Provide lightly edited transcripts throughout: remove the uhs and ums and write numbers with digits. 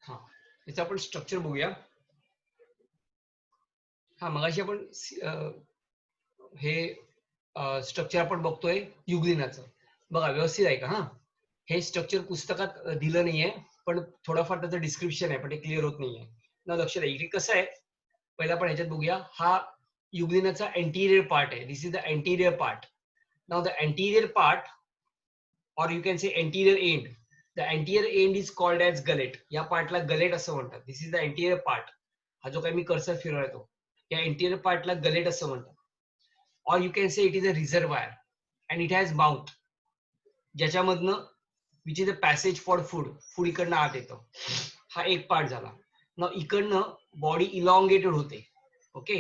हा, याचं आपण स्ट्रक्चर बघूया. हा, मगाशी आपण हे स्ट्रक्चर आपण बघतोय युग्लिनाचं. बघा व्यवस्थित आहे का? हा, हे स्ट्रक्चर पुस्तकात दिलं नाहीये, पण थोडंफार त्याचं डिस्क्रिप्शन आहे, पण ते क्लिअर होत नाहीये ना. लक्ष द्या, इकडे कसं आहे पहिला आपण ह्याच्यात बघूया. हा युग्लिनाचा एंटीरियर पार्ट आहे. This is the anterior part. Now the anterior part, or you can say anterior end, the anterior end is called as gullet. या पार्टला गलेट असं म्हणतात. दिस इज द एंटीरियर पार्ट. हा जो काही मी कर्सर फिरवतो या एंटीरियर पार्टला गलेट असं म्हणतात. or you can say it is a reservoir and it has mouth, ज्याच्यामधनं which is a passage for food. Food इकडनं आत येतं. हा एक पार्ट झाला. ना इकडनं बॉडी इलॉंगेटेड होते. ओके,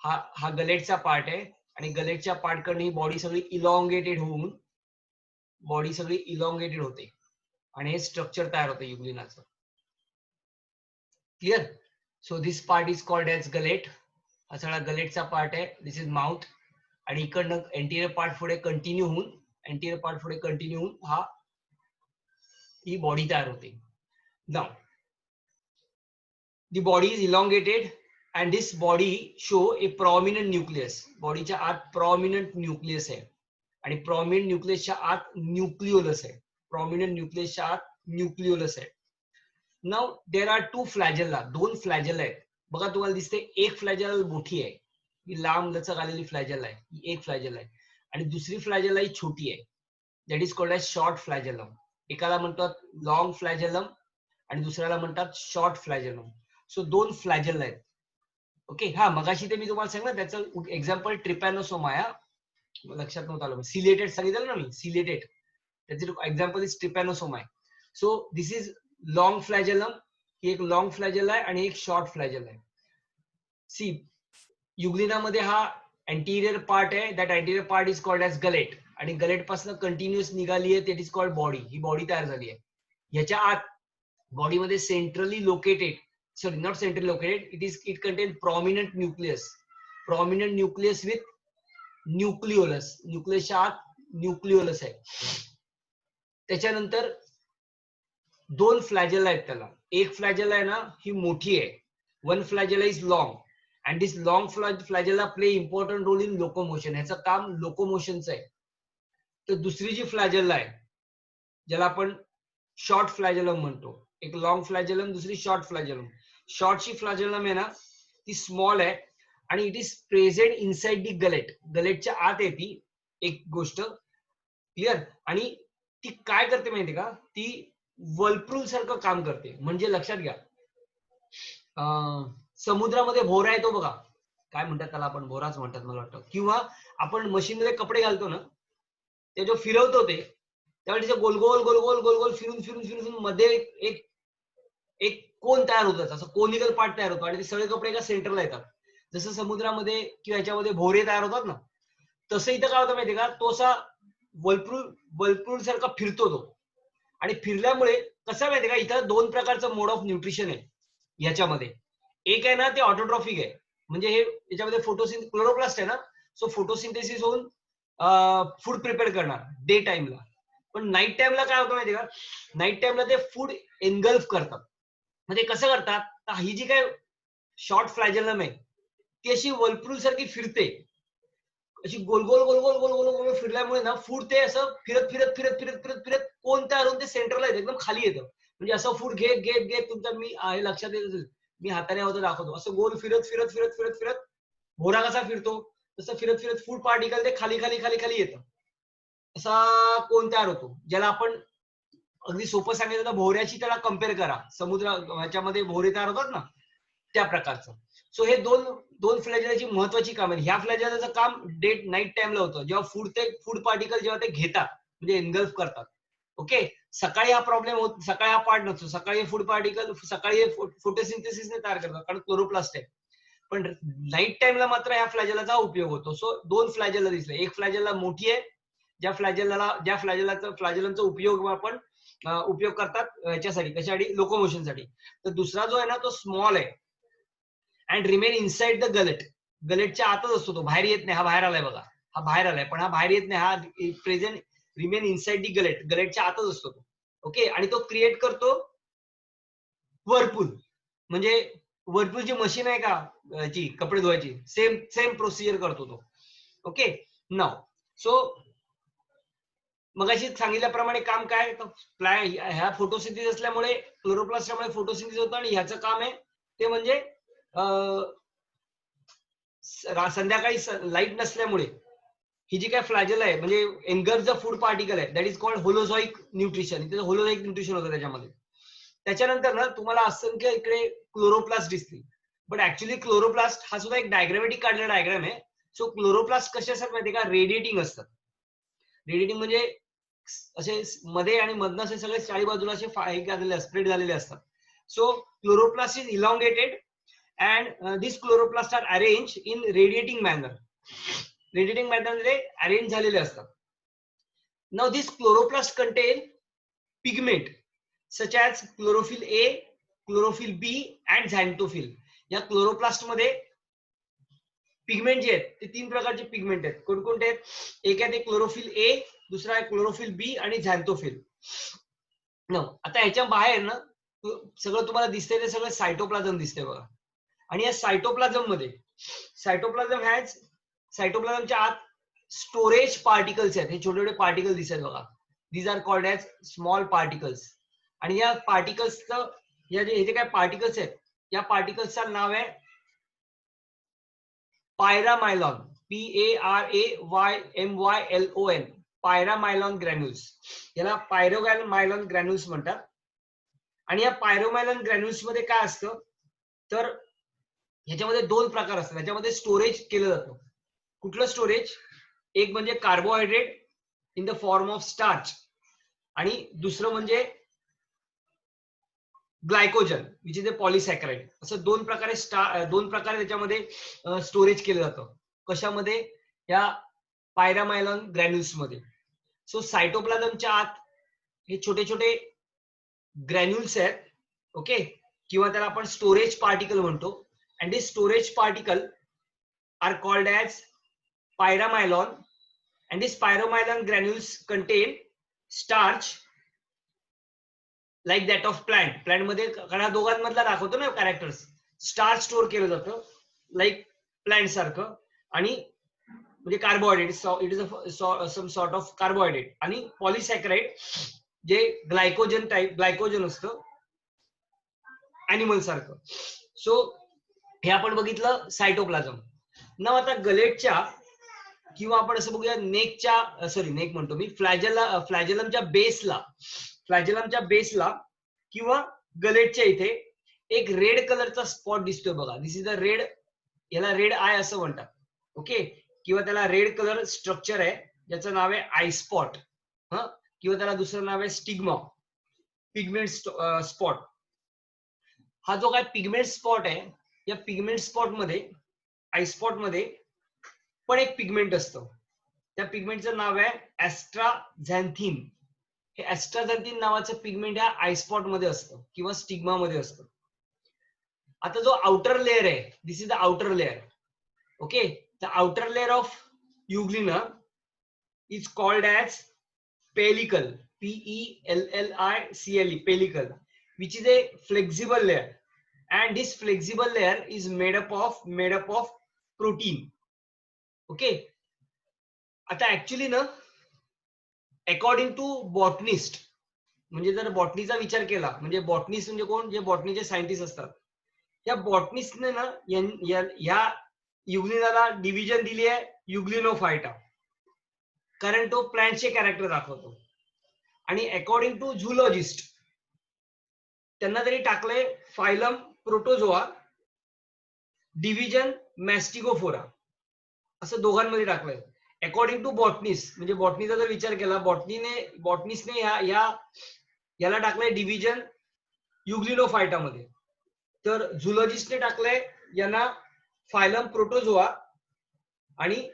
हा गलेटचा पार्ट आहे आणि गलेटच्या पार्ट कडनं ही बॉडी सगळी इलॉंगेटेड होऊन बॉडी सगळी इलॉंगेटेड होते आणि हे स्ट्रक्चर तयार होतं युग्लिनाचं. Clear? So this part is called as gullet. हा सगळा गलेटचा पार्ट आहे. This is mouth. आणि इकडनं एंटीरियर पार्ट पुढे कंटिन्यू होऊन ही बॉडी तयार होते. Now the body is elongated and this body show A prominent nucleus. बॉडीच्या आत प्रॉमिनंट न्यूक्लियस आहे आणि प्रॉमिनंट न्यूक्लियसच्या आत न्यूक्लिओलस आहे. प्रॉमिनंट न्यूक्लियसच्या आत न्यूक्लिओलस आहे. Now there are two flagella. दोन फ्लॅजेला आहेत. बघा तुम्हाला दिसते एक फ्लॅजेला मोठी आहे, ही लांब लचक आलेली फ्लॅजेला आहे, ही एक फ्लॅजेला आहे. आणि दुसरी फ्लॅजेला ही छोटी आहे. That is called as short flagellum. एकाला म्हणतात लॉंग फ्लॅजेलम आणि दुसऱ्याला म्हणतात शॉर्ट फ्लॅजेलम. सो दोन फ्लॅजेला आहेत. ओके, हा मगाशी ते मी तुम्हाला सांगितलं त्याचं एक्झाम्पल ट्रिपॅनोसोमा आहे. लक्षात नव्हतं आलं. सिलेटेड सांगितलं ना मी, सिलेटेड, त्याचे एक्झाम्पल इज ट्रिपॅनोसोमा आहे. So this is long flagellum. ही एक लॉंग फ्लॅजेल आहे आणि एक शॉर्ट फ्लॅजेल आहे. सी, युग्लिनामध्ये हा एंटीरियर पार्ट आहे. That anterior part is called as gullet आणि गलेट पासून कंटिन्युअस निघाली आहे, दॅट इज कॉल्ड बॉडी. ही बॉडी तयार झाली आहे. ह्याच्या आत बॉडीमध्ये centrally located, sorry not centrally located, it contains prominent nucleus with nucleolus. न्यूक्लियसच्या आत न्यूक्लिओलस आहे. त्याच्यानंतर दोन फ्लॅजेला आहेत त्याला. एक फ्लॅजेला आहे ना ही मोठी आहे. One flagella is long and this long flagella play important role in locomotion. ह्याचं काम लोकोमोशनचं आहे. तर दुसरी जी फ्लॅजेला आहे ज्याला आपण शॉर्ट फ्लॅजेलम म्हणतो, एक लॉंग फ्लॅजेलम, दुसरी शॉर्ट फ्लॅजेलम. शॉर्टची फ्लॅजेलम आहे ना ती स्मॉल आहे आणि it is present inside the gullet. गलेटच्या आत आहे ती एक गोष्ट. क्लिअर? आणि ती काय करते माहिती का? ती वर्लपूल सारखं काम करते. म्हणजे लक्षात घ्या, समुद्रामध्ये भोवरा येतो बघा, काय म्हणतात त्याला, आपण भोराच म्हणतात मला वाटतं. किंवा आपण मशीनमध्ये कपडे घालतो ना, ते जो फिरवतो ते त्यावेळी तिथे गोल गोल गोल गोल गोल गोल फिरून फिरून फिरून मध्ये एक एक कोन तयार होतं, असं कोनिकल पार्ट तयार होतो आणि ते सगळे कपडे एका सेंटरला येतात. जसं समुद्रामध्ये किंवा याच्यामध्ये भोवरे तयार होतात ना, तसं इथं काय होतं माहितीये का, तो असा वर्लपूल सारखा फिरतो तो. आणि फिरल्यामुळे कसं माहितीये का, इथं दोन प्रकारचं मोड ऑफ न्यूट्रिशन आहे याच्यामध्ये. एक आहे ना ते ऑटोट्रॉफिक आहे, म्हणजे हे याच्यामध्ये क्लोरोप्लास्ट आहे ना, सो फोटोसिंथेसिस होऊन फूड प्रिपेअर करणार डे टाइमला. पण नाईट टाइमला काय होतं माहितीये का, नाईट टाइमला ते फूड एनगल्फ करतात. म्हणजे कसं करतात, तर ही जी काय शॉर्ट फ्लॅजेलम आहे ती अशी वर्लपूल सारखी फिरते, अशी गोल गोल गोल गोल गोल गोल गोल फिरल्यामुळे ना फूड ते असं फिरत फिरत फिरत फिरत फिरत फिरत कोण तयार होऊन ते सेंटरला येतं, एकदम खाली येतं. म्हणजे असं फूड घेत घेत घेत तुमचा, मी हे लक्षात येत असेल, मी हाताने होतं दाखवतो, असं गोल फिरत फिरत फिरत फिरत फिरत भोरा कसा फिरतो तसं फिरत फिरत फूड पार्टिकल ते खाली खाली खाली खाली येतं. असा कोण तयार होतो, ज्याला आपण अगदी सोपं सांगितलं तर भोवऱ्याची त्याला कम्पेअर करा. समुद्र ह्याच्यामध्ये भोवरे तयार होतात ना त्या प्रकारचं. सो हे दोन दोन फ्लॅजेलाची महत्वाची काम आहे. ह्या फ्लॅजेलाचं काम नाईट टाइमला होतं, जेव्हा फूड पार्टिकल जेव्हा ते घेतात म्हणजे एनगल्फ करतात. ओके, सकाळी हा प्रॉब्लेम होत, सकाळी हा पार्ट नसतो. सकाळी फूड पार्टिकल सकाळी फोटोसिंथेसिसने तयार करतात कारण क्लोरोप्लास्ट आहे. पण नाईट टाइमला मात्र ह्या फ्लॅजेलाचा उपयोग होतो. सो दोन फ्लॅजेला दिसले. एक फ्लॅजेला मोठी आहे, ज्या फ्लॅजेलमचा उपयोग आपण उपयोग करतात याच्यासाठी, कशासाठी, लोकोमोशनसाठी. तर दुसरा जो आहे ना तो स्मॉल आहे and remain inside the gullet. गलेटच्या आतच असतो तो, बाहेर येत नाही. हा बाहेर आलाय बघा, हा बाहेर आलाय, पण हा बाहेर येत नाही. हा present remain inside the gullet, गलेटच्या आतच असतो तो. ओके, आणि तो क्रिएट करतो वर्लपूल, म्हणजे वर्लपूलची मशीन आहे का याची कपडे धुवायची, सेम सेम प्रोसिजर करतो तो. ओके, नाव सो मगाशी सांगितल्याप्रमाणे काम काय, ह्या फोटोसिंथेसिस असल्यामुळे क्लोरोप्लास्टमुळे फोटोसिंथेसिस होतं आणि ह्याचं काम आहे ते म्हणजे संध्याकाळी लाईट नसल्यामुळे ही जी काय फ्लॅजल आहे म्हणजे एनगर्स द फूड पार्टिकल आहे, दॅट इज कॉल्ड होलोझॉइक न्यूट्रिशन. इथे होलोझॉइक न्यूट्रिशन होतं त्याच्यामध्ये. त्याच्यानंतर ना तुम्हाला असंख्य इकडे क्लोरोप्लास्ट दिसतील, बट ऍक्च्युली क्लोरोप्लास्ट हा सुद्धा एक डायग्रामॅटिक काढलेला डायग्राम आहे. सो क्लोरोप्लास्ट कसे असतात माहिती का, रेडिएटिंग असतात. रेडिएटिंग म्हणजे असे मध्ये आणि मधनं असे सगळे चारी बाजूला असे स्प्रेड झालेले असतात. So chloroplast is elongated and these chloroplasts are arranged in radiating manner. Radiating manner मध्ये arrange झालेले असतात. Now these chloroplasts contain pigment such as chlorophyll A, chlorophyll B and xanthophyll. या क्लोरोप्लास्ट मध्ये पिगमेंट जे आहेत ते तीन प्रकारचे पिगमेंट आहेत. कोणकोणते आहेत, एक आहे ते क्लोरोफिल ए, दुसरा आहे क्लोरोफिल बी आणि झॅन्थोफिल. आता ह्याच्या बाहेर ना सगळं तुम्हाला दिसतंय ते सगळं सायटोप्लाझम दिसतंय बघा. आणि या सायटोप्लाझम मध्ये सायटोप्लाझमच्या आत स्टोरेज पार्टिकल्स आहेत. हे छोटे छोटे पार्टिकल दिसत बघा, these are called as small particles. आणि या पार्टिकल्सचं हे जे काय पार्टिकल्स आहेत या पार्टिकल्सचं नाव आहे पायरामायलॉन, PARAMYLON, पायरामायलॉन ग्रॅन्युल्स. याला पायरोमायलॉन ग्रॅन्युल्स म्हणतात. आणि या पायरोमायलॉन ग्रॅन्युल्स मध्ये काय असतं तर ह्याच्यामध्ये दोन प्रकार असतात. ह्याच्यामध्ये स्टोरेज केलं जातं. कुठलं स्टोरेज, एक म्हणजे carbohydrate in the form of starch आणि दुसरं म्हणजे ग्लायकोजन विच इज अ पॉलिसॅकराइड. असं दोन प्रकारे त्याच्यामध्ये स्टोरेज केलं जातं. कशामध्ये, या पायरामायलॉन ग्रॅन्युल्स मध्ये. सो सायटोप्लाझमच्या आत हे छोटे छोटे ग्रॅन्युल्स आहेत. ओके, किंवा त्याला आपण स्टोरेज पार्टिकल म्हणतो. And this storage particle are called as paramylon. And this paramylon granules contain starch like that of plant. Plant मध्ये ह्या दोघांमधला दाखवतो ना कॅरेक्टर्स, स्टार्च स्टोअर केलं जातं लाईक प्लांट सारखं. आणि म्हणजे carbohydrate, it is some sort of carbohydrate. आणि पॉलिसॅकराइड जे ग्लायकोजन असतं ऍनिमल सारखं. सो हे आपण बघितलं सायटोप्लाझम. ना आता गलेटच्या किंवा आपण असं बघूया नेकच्या, नेक म्हणतो मी, फ्लॅजलमच्या बेसला किंवा गलेटच्या इथे एक रेड कलरचा स्पॉट दिसतोय बघा. दिस इज द रेड, याला रेड आय असं म्हणतात. ओके, किंवा त्याला रेड कलर स्ट्रक्चर आहे ज्याचं नाव आहे आय स्पॉट, किंवा त्याला दुसरं नाव आहे स्टिग्मा, पिगमेंट स्पॉट. हा जो काय पिगमेंट स्पॉट आहे, या पिगमेंट स्पॉट मध्ये, आय स्पॉट मध्ये पण एक पिगमेंट असतं. त्या पिगमेंटचं नाव आहे ॲस्ट्राझॅन्थिन. हे ॲस्ट्राझॅन्थिन नावाचं पिगमेंट या आय स्पॉट मध्ये असतं किंवा स्टिग्मा मध्ये असतं. आता जो आउटर लेअर आहे, this is the outer layer. Okay, the outer layer of euglena is called as pellicle, PELLICLE, pellicle, which is a flexible layer, and this flexible layer is made up of protein. Okay, आता actually ना according to botanist, म्हणजे जर बॉटनीचा विचार केला, म्हणजे botanist म्हणजे कोण, जे बॉटनीचे सायंटिस्ट असतात, या बॉटनिस्टने ना या युग्लिनाला डिव्हिजन दिली आहे युग्लिनोफायटा, कारण तो प्लांटचे कॅरेक्टर दाखवतो. आणि अकॉर्डिंग टू झुलॉजिस्ट त्यांना तरी टाकलंय फायलम प्रोटोझोआ, डिव्हिजन मॅस्टिगोफोरा, असं दोघांमध्ये टाकलंय. अकॉर्डिंग टू बॉटनिस्ट, म्हणजे बॉटनीचा जर विचार केला, बॉटनिस्टने याला टाकलंय डिव्हिजन युग्लिनोफायटा मध्ये, तर झुलॉजिस्टने टाकलंय यांना फायलम प्रोटोझोआ आणि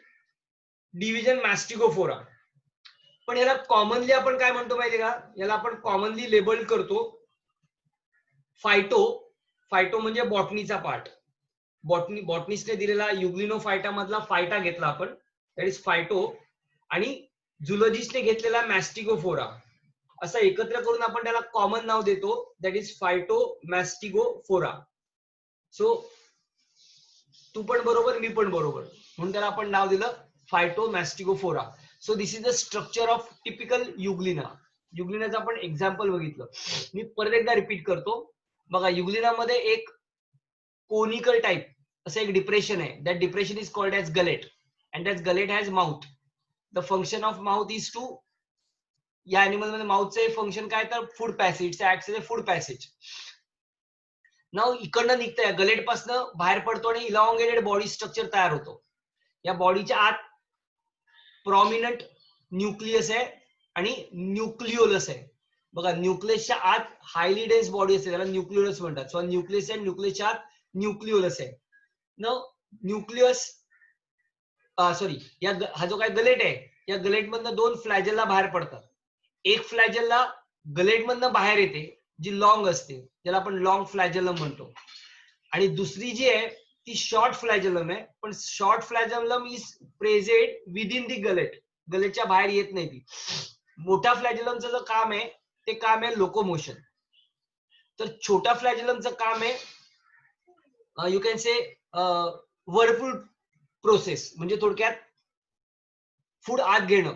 डिव्हिजन मॅस्टिगोफोरा. पण याला कॉमनली आपण काय म्हणतो माहितीये का, याला आपण कॉमनली लेबल करतो फायटो म्हणजे बॉटनीचा पार्ट. बॉटनिस्टने दिलेला युग्लिनोफायटा मधला फायटा घेतला आपण, दॅट इज फायटो, आणि झुलॉजिस्टने घेतलेला मॅस्टिगोफोरा. असं एकत्र करून आपण त्याला कॉमन नाव देतो, दॅट इज फायटोमॅस्टिगोफोरा. सो तू पण बरोबर, मी पण बरोबर, म्हणून त्याला आपण नाव दिलं phytomastigophora. So this is the structure of typical euglena. युग्लिनाचं आपण एक्झाम्पल बघितलं. मी परत एकदा रिपीट करतो. बघा, युग्लिनामध्ये एक कोनिकल टाइप असं एक डिप्रेशन आहे. That depression is called as gullet and that gullet has mouth. The function of mouth is to, या अॅनिमल मध्ये माउथचे फंक्शन काय तर food passage, it's acts as a food passage. नाव इकडनं निघतंय, गलेट पासनं बाहेर पडतो आणि इलॉंगेटेड बॉडी स्ट्रक्चर तयार होतो. या बॉडीच्या आत प्रॉमिनंट न्यूक्लियस आहे आणि न्यूक्लिओलस आहे. बघा, न्यूक्लियसच्या आत हायली डेन्स बॉडी असते, त्याला न्यूक्लिओलस म्हणतात. सो न्यूक्लियस आहे, न्यूक्लियसच्या आत न्यूक्लिओलस आहे. न न्यूक्लियस सॉरी, हा जो काय गलेट आहे, या गलेट मधनं दोन फ्लॅजेला बाहेर पडतात. एक फ्लॅजेला गलेट मधनं बाहेर येते, जी लॉंग असते, ज्याला आपण लॉंग फ्लॅजेलम म्हणतो. आणि दुसरी जी आहे ती शॉर्ट फ्लॅजेलम आहे, पण short flagellum is present within the gullet, गलेटच्या बाहेर येत नाही ती. मोठ्या फ्लॅजेलमचं जे काम आहे ते काम आहे लोकोमोशन. तर छोट्या फ्लॅजेलमचं काम आहे you can say Whirlpool process, म्हणजे थोडक्यात फूड आत घेणं,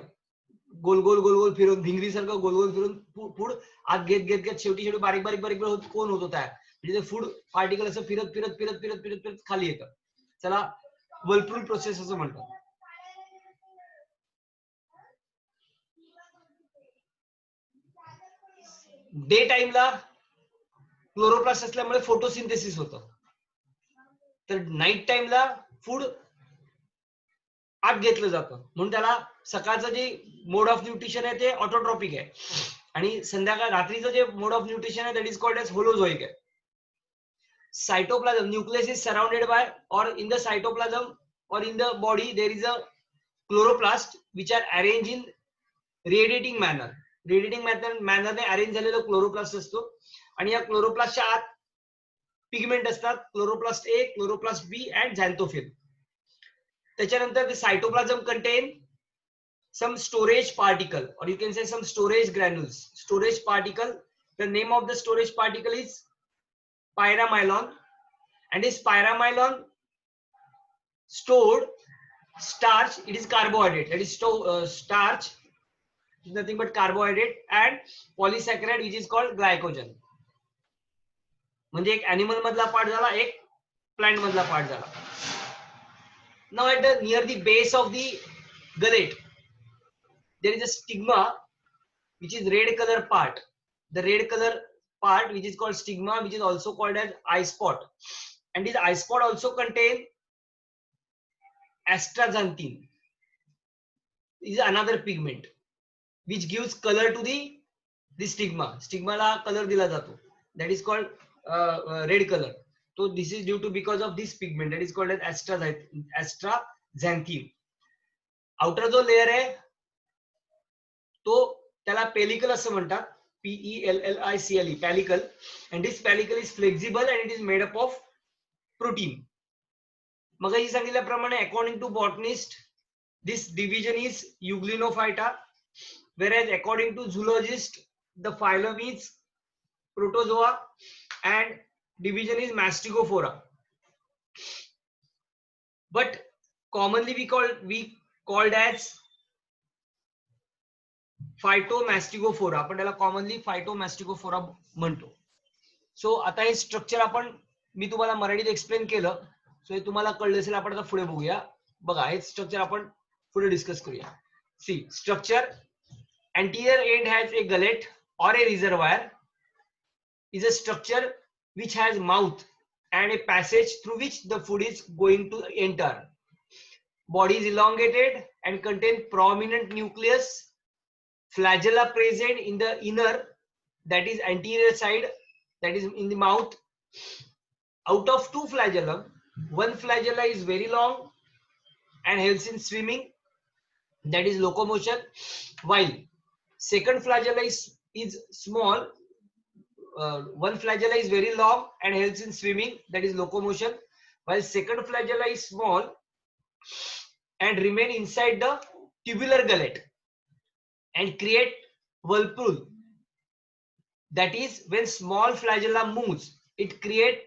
गोल गोल गोल गोल फिरून, भिंगरीसारखं गोल गोल फिरून फूड आत घेत घेत घेत शेवटी शेवटी बारीक बारीक बारीक होत कोण होतो तयार, म्हणजे ते फूड पार्टिकल असं फिरत फिरत फिरत फिरत फिरत फिरत खाली येतं. चला व्हर्लपूल प्रोसेस असं म्हणतात. डे टाइमला क्लोरोप्लास्ट असल्यामुळे फोटोसिंथेसिस होतं, तर नाईट टाइमला फूड आत घेतलं जातं, म्हणून त्याला सकाळचं जे मोड ऑफ न्यूट्रिशन आहे ते ऑटोट्रॉपिक आहे, आणि संध्याकाळ रात्रीचं जे मोड ऑफ न्यूट्रिशन आहे दॅट इज कॉल्ड एज होलोझोइक आहे. Cytoplasm, nucleus is surrounded by, or in the cytoplasm or in the body there is a chloroplast which are arranged in radiating manner. Radiating manner ने arrange झालेला chloroplast असतो, आणि या क्लोरोप्लास्टच्या आत pigment असतात, chloroplast A, chloroplast B and xanthophyll. त्याच्यानंतर the cytoplasm contain some storage particle, or you can say some storage granules. Storage particle, the name of the storage particle is pyramylon, and this pyramylon stored starch, it is carbohydrate, that is starch is nothing but carbohydrate, and polysaccharide which is called glycogen. म्हणजे एक animal मधला part झाला, एक plant मधला part झाला. Now at the near the base of the gullet there is a stigma which is red color part. The red color part which is called stigma, which is also called as eye spot, and this eye spot also contain astaxanthin. This is another pigment which gives color to the stigma. Stigma ला color दिला जातो, that is called red color. So this is due to because of this pigment that is called as astaxanthin. Outer जो layer आहे तो त्याला pellicle असं म्हणतात, PELLICLE, pellicle, and this pellicle is flexible and it is made up of protein. मगाशी सांगितल्याप्रमाणे according to botanist this division is Euglenophyta, whereas according to zoologist the phylum is Protozoa and division is Mastigophora. But commonly we called as Phytomastigophora. आपण त्याला commonly फायटोमॅस्टिगोफोरा म्हणतो. So आता हे structure आपण मी तुम्हाला मराठीत एक्सप्लेन केलं, सो हे तुम्हाला कळलं असेल. आपण आता पुढे बघूया. बघा, हे स्ट्रक्चर आपण पुढे डिस्कस करूया. See structure, anterior end has a gullet or a reservoir, is a structure which has mouth and a passage through which the food is going to enter. Body is elongated and contain prominent nucleus, flagella present in the inner, that is anterior side, that is in the mouth. Out of two flagellum, one flagella is very long and helps in swimming, that is locomotion, while second flagella is small. One flagella is very long and helps in swimming, that is locomotion, while second flagella is small and remain inside the tubular gullet and create whirlpool, That is, when small flagella moves, it create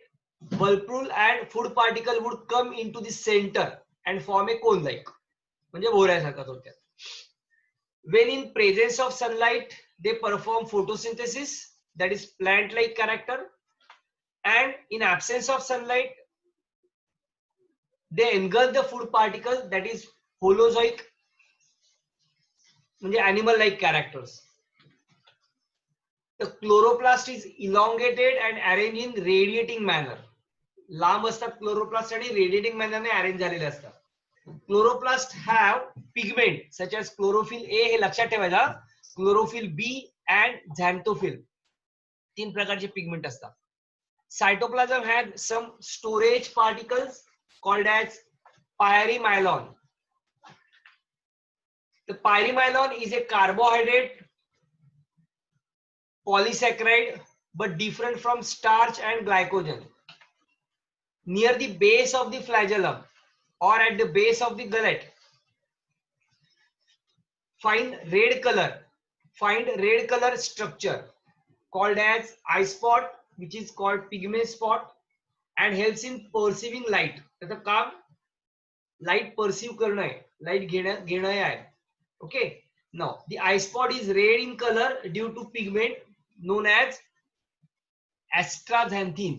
whirlpool and food particle would come into the center and form a cone like. म्हणजे भोवऱ्यासारखा थोडक्यात. When in presence of sunlight, they perform photosynthesis, that is plant-like character, and in absence of sunlight, they engulf the food particle, that is holozoic, म्हणजे animal-like characters. The chloroplast is elongated and arranged in radiating manner. लांब असतात chloroplast आणि radiating मॅनरने arrange झालेले असतात. Chloroplast have pigment such as chlorophyll A, हे लक्षात ठेवायचा, chlorophyll B and झॅन्थोफिल, 3 प्रकारचे पिगमेंट असतात. Cytoplasm has some storage particles called as paramylon. The pyrimylon is a carbohydrate polysaccharide but different from starch and glycogen. Near the base of the flagellum or at the base of the gullet, find red color structure called as eye spot, which is called pigment spot, and helps in perceiving light. त्याचं काम light perceive करणं आहे, light घेणं आहे. Okay, now the eye spot is red in color due to pigment known as astaxanthin.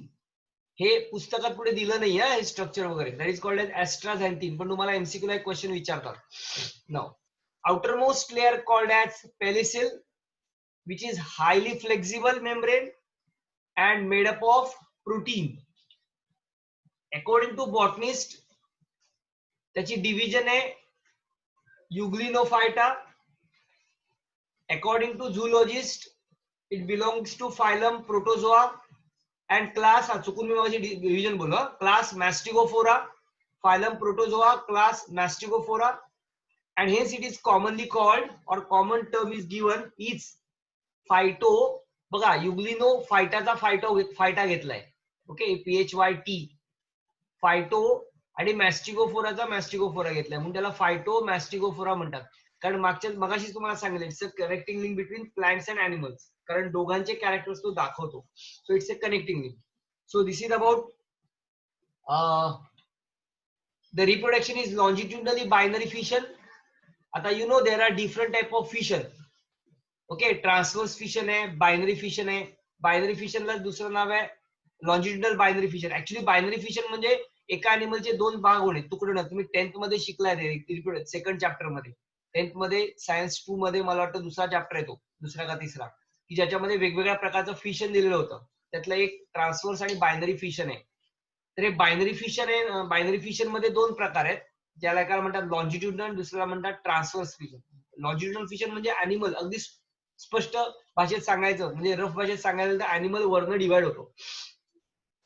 हे पुस्तकात पुढे दिलं नाही हे स्ट्रक्चर वगैरे. That is called as astaxanthin. पण तुम्हाला एमसीक्यू ला एक क्वेश्चन विचारतात. Now outermost layer called as pellicle, which is highly flexible membrane and made up of protein. According to botanist, त्याची डिव्हिजन आहे युग्लिनोफायटा. According to zoologist, it belongs to phylum Protozoa and class, चुकून मी माझी division बोललो, class Mastigophora, phylum Protozoa, class Mastigophora, and hence it is commonly called, or common term is given, is phyto. बघा युग्लिनो फायटाचा फायटा घेतलाय. Okay, PHYT phyto, आणि मॅस्टिगोफोराचा मॅस्टिगोफोरा घेतलाय म्हणून त्याला phyto मॅस्टिगोफोरा म्हणतात. कारण मगाशीच तुम्हाला सांगितलं, it's a connecting link between plants and animals, कारण दोघांचे कॅरेक्टर्स तो दाखवतो. So it's a connecting link. So this is about the reproduction is longitudinally binary fission. आता you know there are different type of fission. Okay, transverse fission आहे, binary fission आहे. Binary फिशनला दुसरं नाव आहे longitudinal binary fission. Actually binary fission म्हणजे एका अॅनिमलचे 2 भाग होणे, तुकडे. तुम्ही 10th मध्ये शिकलाय, सेकंड चॅप्टर मध्ये. 10th मध्ये सायन्स 2 मध्ये मला वाटतं दुसरा चॅप्टर येतो, दुसरा का तिसरा, की ज्याच्यामध्ये वेगवेगळ्या प्रकारचं फिशन दिलेलं होतं. त्यातलं एक ट्रान्सवर्स आणि बायनरी फिशन आहे. तर हे बायनरी फिशन आहे. बायनरी फिशन मध्ये 2 प्रकार आहेत, ज्याला एकाला म्हणतात लॉन्जिट्युडनल, दुसऱ्याला म्हणतात ट्रान्सवर्स फिशन. लॉन्जिट्युडनल फिशन म्हणजे अॅनिमल, अगदी स्पष्ट भाषेत सांगायचं म्हणजे रफ भाषेत सांगायचं तर अॅनिमल वरनं डिवाइड होतो,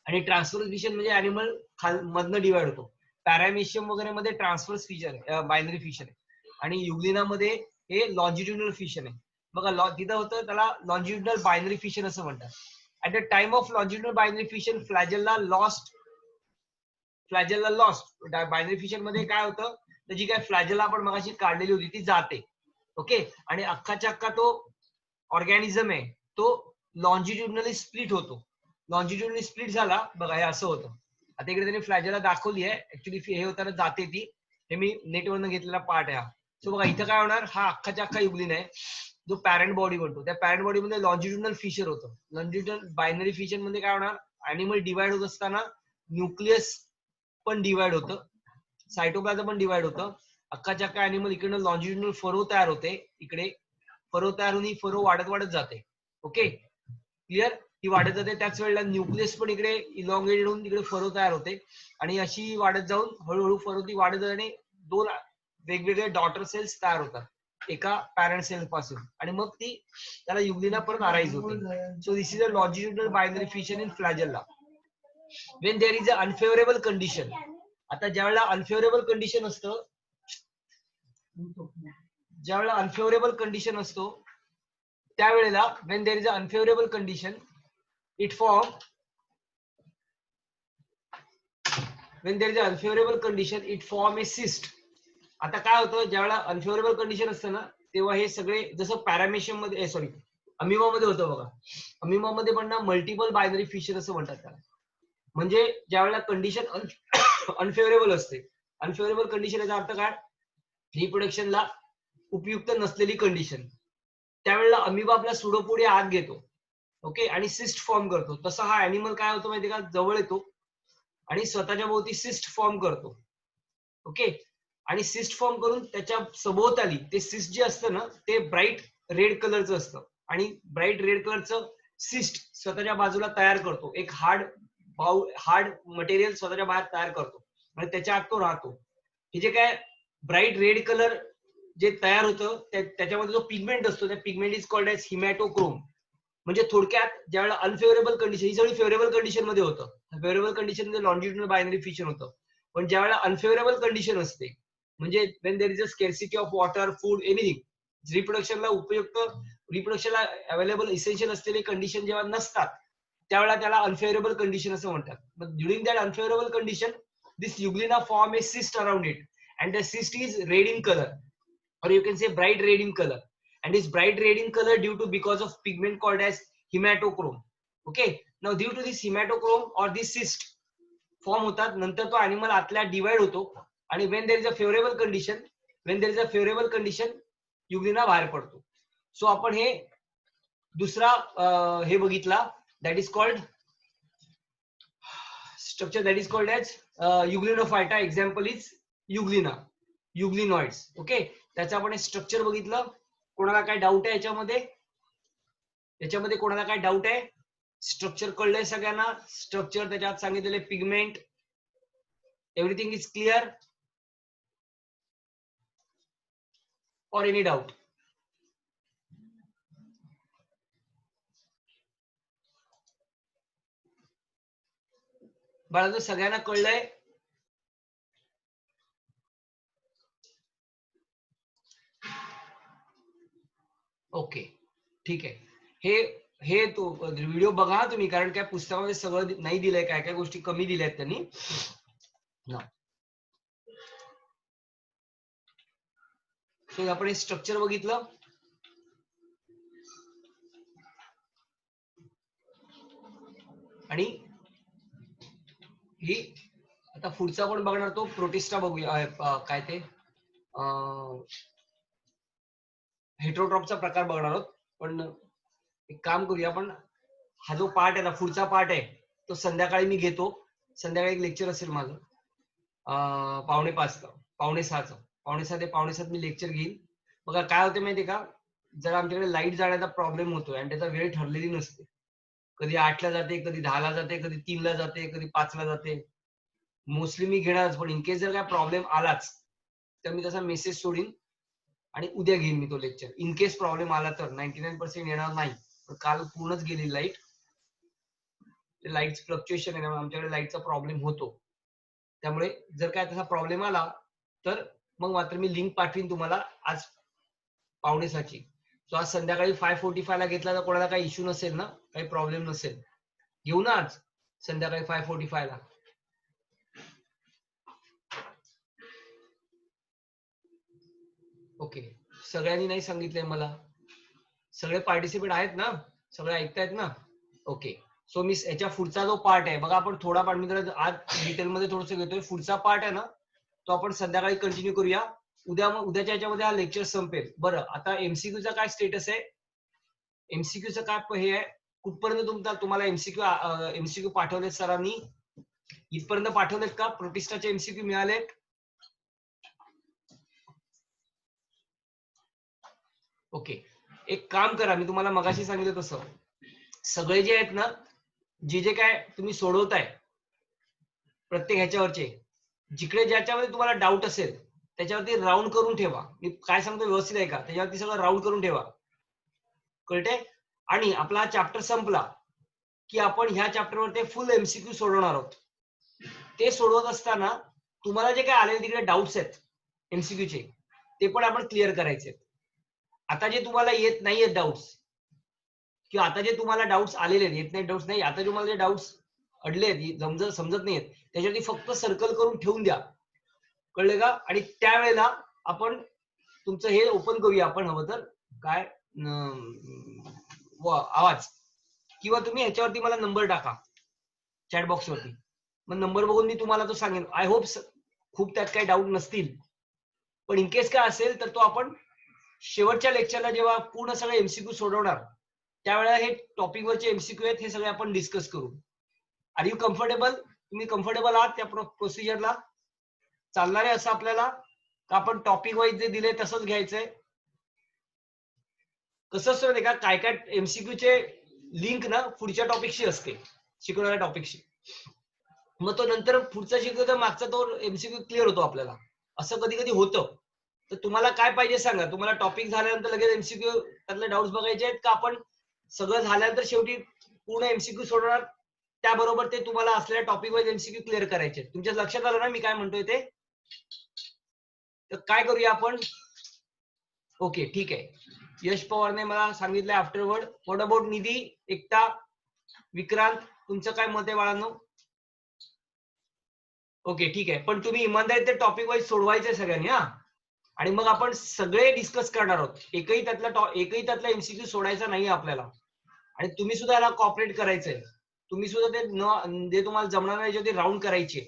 आणि ट्रान्सवर्स फिशन म्हणजे अॅनिमल मधनं डिवाइड होतो. पॅरामेशियम वगैरे मध्ये ट्रान्सवर्स फिशन आहे, बायनरी फिशन आहे, आणि युग्लिनामध्ये हे लॉन्जिट्युडनल फिशन आहे. बघा तिथं होतं त्याला लॉन्जिट्युडनल बायनरी फिशन असं म्हणतात. At the time of longitudinal binary fission flagella lost. Binary fission मध्ये काय होतं, तर जी काय फ्लॅजेला आपण मगाशी काढलेली होती ती जाते. ओके, आणि अख्खाच्या अख्खा तो ऑर्गॅनिझम आहे तो लॉन्जिट्युडनली स्प्लिट होतो. लॉन्जिट्युडनली स्प्लिट झाला, बघा हे असं होतं. आता इकडे त्यांनी फ्लॅजेला दाखवली आहे, ऍक्च्युली हे होताना जाते ती, हे मी नेटवरनं घेतलेला पार्ट आहे हा. सो बघा इथं काय होणार, हा अख्खाच्या अख्खा युग्लिन आहे जो पॅरेंट बॉडी बनतो. त्या पॅरेंट बॉडी मध्ये लॉन्जिट्युडनल फिशर होतं. लॉन्जिट्युडनल बायनरी फिशन मध्ये काय होणार, अॅनिमल डिवाइड होत असताना न्यूक्लियस पण डिवाइड होतं, सायटोप्लाझम पण डिवाइड होतं. अख्खाच्या अख्खा अॅनिमल इकडनं लॉन्जिट्युडनल फरो तयार होते, इकडे फरो तयार होऊन ही फरो वाढत जाते. ओके, क्लिअर, ती वाढत जाते. त्याच वेळेला न्यूक्लियस पण इकडे इलॉंगेटेड होऊन तिकडे फरो तयार होते, आणि अशी वाढत जाऊन हळूहळू फरो ती वाढत जाते, आणि 2 वेगवेगळे डॉटर सेल्स तयार होतात एका पॅरेंट सेल पासून, आणि मग ती त्याला युग्लिना परत अराईज होते. So this is a longitudinal binary fission in flagella. When there is a unfavourable condition. आता ज्यावेळेला अनफेवरेबल कंडिशन असतं, ज्यावेळेला अनफेवरेबल कंडिशन असतो त्यावेळेला when there is an unfavorable condition it form a cyst. आता काय होतं, ज्यावेळेला अनफेवरेबल कंडिशन असतं ना, तेव्हा हे सगळे जसं पॅरामेशियम मध्ये अमिबामध्ये होतं बघा. अमिबामध्ये पण ना मल्टिपल बायनरी फिशर असं म्हणतात त्याला. म्हणजे ज्यावेळेला कंडिशन अनफेवरेबल असते, अनफेवरेबल कंडिशन याचा अर्थ काय, रिप्रोडक्शनला उपयुक्त नसलेली कंडिशन, त्यावेळेला अमिबा आपल्या सुडोपोडी आत घेतो, ओके, आणि सिस्ट फॉर्म करतो. तसा हा अॅनिमल काय होतो माहिती का, जवळ येतो आणि स्वतःच्या भोवती सिस्ट फॉर्म करतो, ओके, आणि सिस्ट फॉर्म करून त्याच्या सभोवताली ते सिस्ट जे असतं ना ते ब्राईट रेड कलरचं असतं आणि ब्राईट रेड कलरचं सिस्ट स्वतःच्या बाजूला तयार करतो, एक हार्ड मटेरियल स्वतःच्या बाहेर तयार करतो आणि त्याच्या आत तो राहतो. हे जे काय ब्राईट रेड कलर जे तयार होतं त्याच्यामध्ये जो पिगमेंट असतो, त्या पिगमेंट इज कॉल्ड एज हिमॅटोक्रोम. म्हणजे थोडक्यात ज्यावेळेला अनफेवरेबल कंडिशन, ही सगळी फेवरेबल कंडिशन मध्ये होतं, फेवरेबल कंडिशन मध्ये लॉन्जिट्युडनल बायनरी फिशन होतं, पण ज्यावेळेला अनफेवरेबल कंडिशन असते, म्हणजे when there is a scarcity of water, food, anything, रिप्रोडक्शनला उपयुक्त, रिप्रोडक्शनला अवेलेबल इसेन्शियल असलेले कंडिशन जेव्हा नसतात, त्यावेळेला त्याला अनफेवरेबल कंडिशन असं म्हणतात. But during that unfavourable condition, this euglena form a cyst around it and the cyst is red in color, or you can say bright red in color, and is bright red in color due to because of pigment called as hematochrome. Okay, now due to this hematochrome or this cyst form होतात, नंतर तो animal आतल्या divide होतो आणि when there is a favorable condition, when there is a favorable condition, युग्लिना बाहेर पडतो. So आपण हे दुसरा हे बघितला, that is called structure, that is called as Euglenophyta. Example is euglena, euglenoids, okay. त्याचं आपण स्ट्रक्चर बघितलं. कोणाला काय डाऊट आहे याच्यामध्ये कोणाला काय डाऊट आहे? स्ट्रक्चर कळलंय सगळ्यांना? स्ट्रक्चर, त्याच्यात सांगितलेले पिगमेंट, एव्हरीथिंग इज क्लिअर और एनी डाऊट? बाळा, सगळ्यांना कळलंय? ओके, ठीक आहे. हे तो व्हिडिओ बघा तुम्ही, कारण काय पुस्तकामध्ये सगळं नाही दिलंय, काय काय गोष्टी कमी दिल्या आहेत त्यांनी. सो आपण हे स्ट्रक्चर बघितलं. आणि ही आता पुढचा आपण बघणार तो प्रोटिस्टा बघूया. काय ते हेट्रोट्रॉपचा प्रकार बघणार आहोत. पण एक काम करूया आपण, हा जो पार्ट आहे ना, पुढचा पार्ट आहे, तो संध्याकाळी मी घेतो. संध्याकाळी एक लेक्चर असेल माझं 5:45 पावणे 6 ते 5:45 मी लेक्चर घेईन. बघा काय होते माहितीये का, जर आमच्याकडे लाईट जाण्याचा प्रॉब्लेम होतोय आणि त्याचा वेळ ठरलेली नसते, कधी 8ला जाते, कधी 10ला जाते, कधी 3ला जाते, कधी 5ला जाते. मोस्टली मी घेणारच, पण इन केस जर काय प्रॉब्लेम आलाच तर मी तसा मेसेज सोडीन आणि उद्या घेईन मी तो लेक्चर. इन केस प्रॉब्लेम आला तर 99% येणार नाही. पण काल पूर्णच गेली लाईट, लाईट फ्लक्च्युएशन आहे, आमच्याकडे लाईटचा प्रॉब्लेम होतो. त्यामुळे जर काय तसा प्रॉब्लेम आला तर मग मात्र मी लिंक पाठवीन तुम्हाला आज 5:45. सो आज संध्याकाळी 5:45 ला घेतला तर कोणाला काही इश्यू नसेल ना, काही प्रॉब्लेम नसेल, घेऊ ना आज संध्याकाळी 5:45 ला. ओके, सगळ्यांनी नाही सांगितलंय मला, सगळे पार्टिसिपेट आहेत ना, सगळे ऐकतायत ना? ओके. सो मी याच्या पुढचा जो पार्ट आहे बघा, आपण थोडा पार्ट मी जरा आज डिटेलमध्ये थोडंसं घेतोय. पुढचा पार्ट आहे ना, तो आपण संध्याकाळी कंटिन्यू करूया. उद्याच्या याच्यामध्ये हा लेक्चर संपेल. बरं, आता एमसीक्यूचा काय स्टेटस आहे? एमसीक्यूचं काय हे आहे, कुठपर्यंत तुम्हाला एमसीक्यू पाठवलेत सरांनी? इथपर्यंत पाठवलेत का? प्रोटिस्टाचे एमसीक्यू मिळालेत? ओके, एक काम करा, मी तुम्हाला मगाशी सांगितलं तसं सगळे जे आहेत ना, जे काय तुम्ही सोडवताय प्रत्येक ह्याच्यावरचे, जिकडे ज्याच्यामध्ये तुम्हाला डाऊट असेल त्याच्यावरती राऊंड करून ठेवा. मी काय सांगतो व्यवस्थित आहे का? त्याच्यावरती सगळं राऊंड करून ठेवा, कळते? आणि आपला चॅप्टर संपला की आपण ह्या चॅप्टरवरती फुल एमसीक्यू सोडवणार आहोत. ते सोडवत असताना तुम्हाला जे काय आलेले तिकडे डाऊट्स आहेत एमसीक्यूचे, ते पण आपण क्लिअर करायचे. आता जे तुम्हाला येत नाहीयेत डाऊट्स, किंवा आता जे तुम्हाला डाऊट्स आलेले येत नाही, डाऊट्स नाही, आता तुम्हाला जे डाऊट्स अडले समजत नाहीयेत, त्याच्यावरती फक्त सर्कल करून ठेवून द्या, कळले का? आणि त्यावेळेला आपण तुमचं हे ओपन करूया आपण, हवं तर काय आवाज, किंवा तुम्ही ह्याच्यावरती मला नंबर टाका चॅट बॉक्स वरती, मग नंबर बघून मी तुम्हाला तो सांगेन. आय होप खूप त्यात काही डाऊट नसतील, पण इन केस काय असेल तर तो आपण शेवटच्या लेक्चरला जेव्हा पूर्ण सगळे एमसीक्यू सोडवणार त्यावेळेला हे टॉपिक वरचे एमसीक्यू आहेत हे सगळे आपण डिस्कस करू. Are you comfortable? तुम्ही कम्फर्टेबल आहात त्या प्रोसिजरला? चालणार आहे असं आपल्याला, का आपण टॉपिक वाईज जे दिले तसंच घ्यायचंय? कसं असतं नाही का, काय काय एमसीक्यूचे लिंक ना पुढच्या टॉपिकशी असते, शिकवणाऱ्या टॉपिकशी, मग तो नंतर पुढचा शिकतो तर मागचा तो एमसीक्यू क्लिअर होतो आपल्याला. असं कधी कधी होतं. तर तुम्हाला काय पाहिजे सांगा, तुम्हाला टॉपिक झाल्यानंतर लगेच एमसीक्यू त्यातले डाऊट्स बघायचे आहेत, का आपण सगळं झाल्यानंतर शेवटी पूर्ण एमसीक्यू सोडवणार त्याबरोबर ते तुम्हाला असलेल्या टॉपिक वाईज एमसीक्यू क्लिअर करायचे? तुमच्या लक्षात आलं ना मी काय म्हणतोय ते? तर काय करूया आपण? ओके ठीक आहे. यश पवारने मला सांगितलं आफ्टरवर्ड. व्हॉट अबाउट निधी, एकता, विक्रांत, तुमचं काय मत आहे बाळांनो? ओके ठीक आहे, पण तुम्ही इमानदारीत ते टॉपिक वाईज सोडवायचे सगळ्यांनी हा, आणि मग आपण सगळे डिस्कस करणार आहोत. एकही त्यातला एमसीक्यू सोडायचा नाही आपल्याला, आणि तुम्ही सुद्धा याला कॉपरेट करायचंय. तुम्ही सुद्धा ते जे तुम्हाला जमणार नाही ते राऊंड करायचे.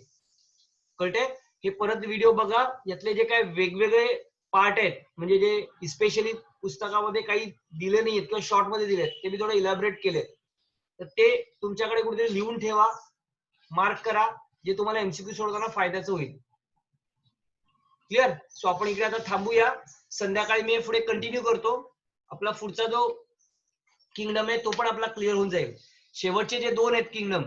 कळते? हे परत व्हिडिओ बघा, यातले जे काही वेगवेगळे पार्ट आहेत, म्हणजे जे स्पेशली पुस्तकामध्ये काही दिले नाहीयेत किंवा शॉर्ट मध्ये दिलेत, ते मी थोडं इलॅबरेट केले, तर ते तुमच्याकडे कुठेतरी लिहून ठेवा, मार्क करा, जे तुम्हाला एमसीक्यू सोडताना फायद्याचं होईल. क्लिअर? सो आपण इकडे आता थांबूया. संध्याकाळी मी पुढे कंटिन्यू करतो. आपला पुढचा जो किंगडम आहे तो पण आपला क्लिअर होऊन जाईल. शेवटचे जे दोन आहेत किंगडम,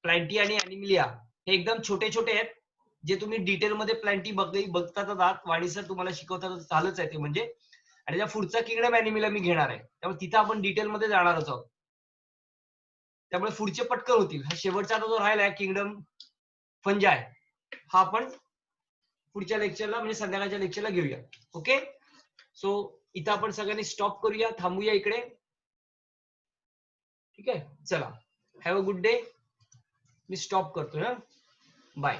प्लॅन्टी आणि ॲनिमिलिया, हे एकदम छोटे छोटे आहेत, जे तुम्ही डिटेलमध्ये प्लॅन्टी बघतातच आहात. वाणी सर तुम्हाला शिकवतात झालंच आहे ते म्हणजे. आणि त्या पुढचा किंगडम ॲनिमिलिया मी घेणार आहे, त्यामुळे तिथं आपण डिटेलमध्ये जाणारच आहोत. त्यामुळे पुढचे पटकन होतील. हा शेवटचा जो राहिला आहे किंगडम फंजाय, हा आपण पुढच्या लेक्चरला म्हणजे संध्याकाळच्या लेक्चरला घेऊया. ओके, सो इथं आपण सगळ्यांनी स्टॉप करूया, थांबूया इकडे. ठीक आहे, चला, have a good day. Me stop करतोय. बाय.